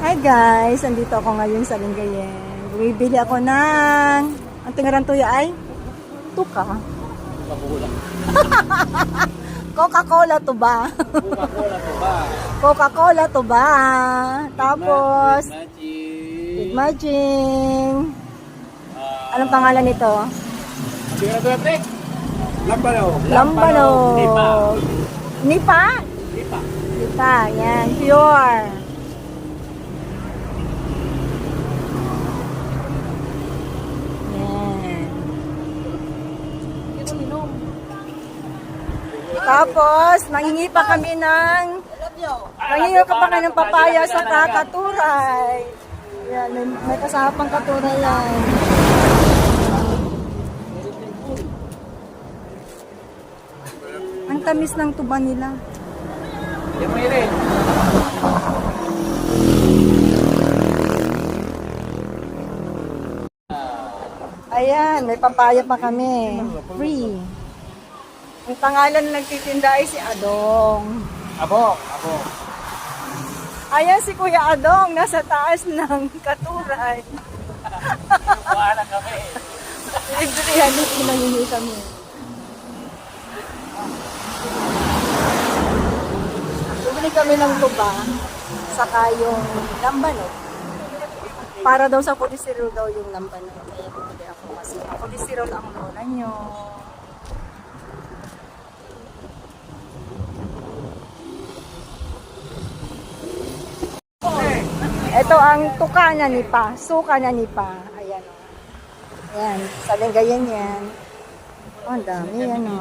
Hi guys, andito ako ngayon sa Lingayen. Bumibili ako ng, ang tingaran tuya ay? Tuka. Coca-Cola to ba? Coca-Cola to ba? Coca-Cola to ba? Tapos, Magic. Imagine. Anong pangalan nito? Tira to ate. Lambano. Lambanog. Nipa. Nipa? Nipa. Nipa, yan. Pure. Yan. Tapos, mangingi pa kami ng ng papaya sa kakaturay. Yan, may kasama pang katuray yan. Ang tamis ng tuba nila. Yan mo rin. Ayan, may papaya pa kami. Free. Ang pangalan ng nagtitinda ay si Adong. Abok. Abok. Ayan si Kuya Adong, nasa taas ng katuray. Wala kami. Librihan dito nangingi kami. Bumili kami ng tuba, saka yung lambanog. Para daw sa kolesterol daw yung lambanog. Kaya bumili ako kasi kolesterol ang lola nyo. Ito ang tuka na nipa, suka na nipa. Ayan o. Ayan, sa Lingayen yan. Oh, ang dami yan o.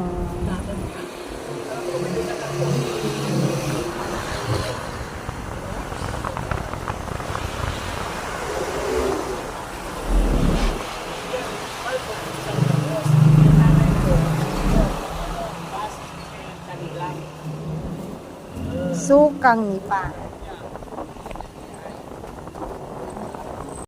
Sukang nipa.